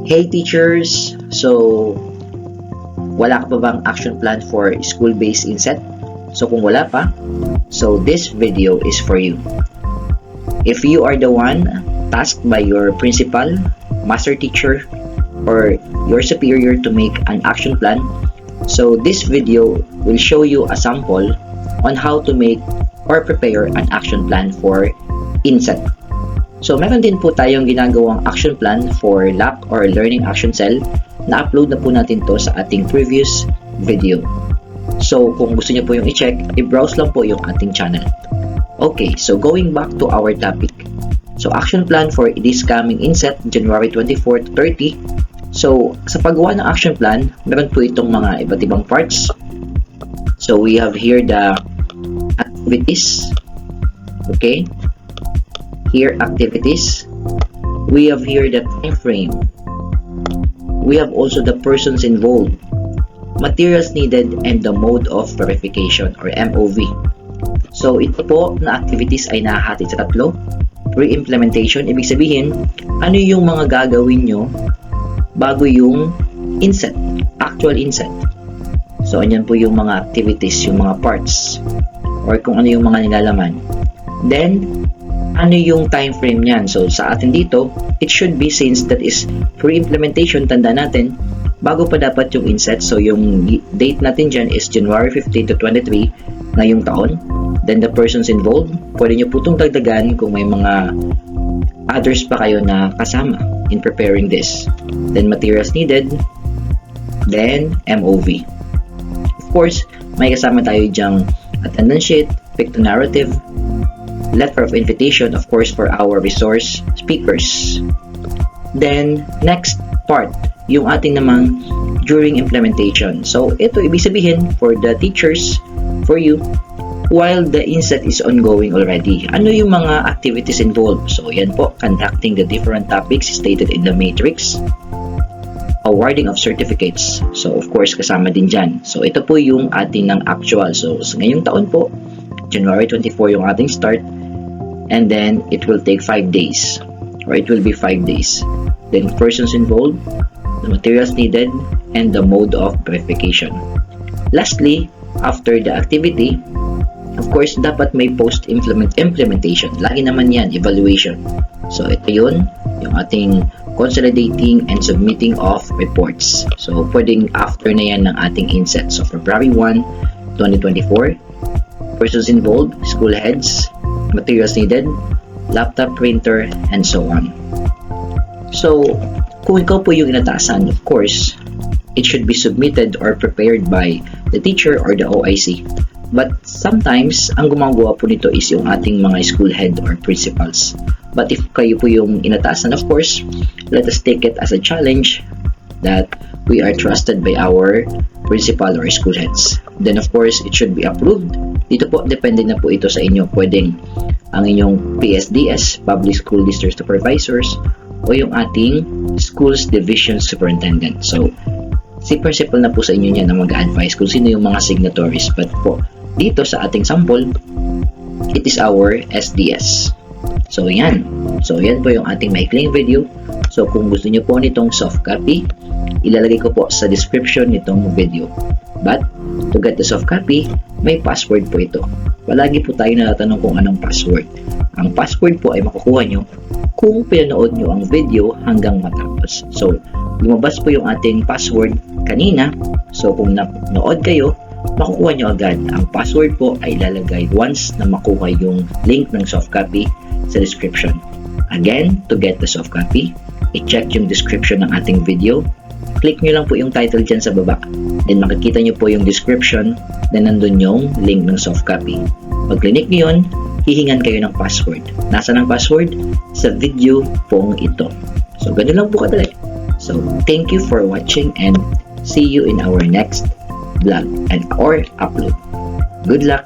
Hey teachers! So, wala ka pa bang action plan for school-based inset? So kung wala pa, so this video is for you. If you are the one tasked by your principal, master teacher, or your superior to make an action plan, so this video will show you a sample on how to make or prepare an action plan for inset. So meron din po tayong ginagawang action plan for LAC or Learning Action Cell. Na-upload na po natin to sa ating previous video. So kung gusto niyo po yung i-check, i-browse lang po yung ating channel. Okay, so going back to our topic. So action plan for this coming inset, January 24 to 30. So sa paggawa ng action plan, meron po itong mga iba't ibang parts. So we have here the activities. Okay. Here activities. We have here the time frame. We have also the persons involved, materials needed, and the mode of verification or MOV. So ito po na activities ay nahahati sa tatlo. Pre-implementation, ibig sabihin ano yung mga gagawin nyo bago yung inset, actual inset. So andyan po yung mga activities, yung mga parts, or kung ano yung mga nilalaman. Then ano yung time frame niyan? So sa atin dito, it should be, since that is pre-implementation, tanda natin, bago pa dapat yung inset. So yung date natin dyan is January 15 to 23 ngayong taon. Then the persons involved, pwede nyo po itong dagdagan kung may mga others pa kayo na kasama in preparing this. Then materials needed, then MOV. Of course, may kasama tayo dyang attendance sheet, pictonarrative, letter of invitation, of course, for our resource speakers. Then next part, yung ating namang during implementation. So ito ibig sabihin for the teachers, for you, while the inset is ongoing already. Ano yung mga activities involved? So yan po, conducting the different topics stated in the matrix, awarding of certificates. So of course kasama din dyan. So ito po yung ating ng actual. So ngayong taon po, January 24 yung ating start, and then it will take 5 days, or it will be 5 days. Then persons involved, the materials needed, and the mode of verification. Lastly, after the activity, of course dapat may post-implementation. Lagi naman yan, evaluation. So ito yun, yung ating consolidating and submitting of reports. So pwedeng after na yan ng ating inset. So February 1, 2024, persons involved, school heads, materials needed, laptop, printer, and so on. So kung ikaw po yung inatasan, of course, it should be submitted or prepared by the teacher or the OIC. But sometimes, ang gumagawa po nito is yung ating mga school head or principals. But if kayo po yung inatasan, of course, let us take it as a challenge that we are trusted by our principal or school heads. Then of course, it should be approved. Dito po, depende na po ito sa inyo. Pwedeng ang inyong PSDS, Public School District Supervisors, o yung ating Schools Division Superintendent. So, si principal na po sa inyo niya na mag-advise kung sino yung mga signatories. But po, dito sa ating sample, it is our SDS. So, yan. So, yan po yung ating maikling video. So, kung gusto nyo po nitong soft copy, ilalagay ko po sa description nitong video. But, to get the soft copy, may password po ito. Palagi po tayo natatanong kung anong password. Ang password po ay makukuha nyo kung pinanood nyo ang video hanggang matapos. So, lumabas po yung ating password kanina. So, kung nanood kayo, makukuha nyo agad. Ang password po ay lalagay once na makuha yung link ng soft copy sa description. Again, to get the soft copy, i-check yung description ng ating video. Click nyo lang po yung title dyan sa baba. Then makikita nyo po yung description na nandun yung link ng soft copy. Pag click nyo yun, hihingan kayo ng password. Nasaan ang password? Sa video pong ito. So, ganun lang po kadali. So, thank you for watching and see you in our next vlog and or upload. Good luck!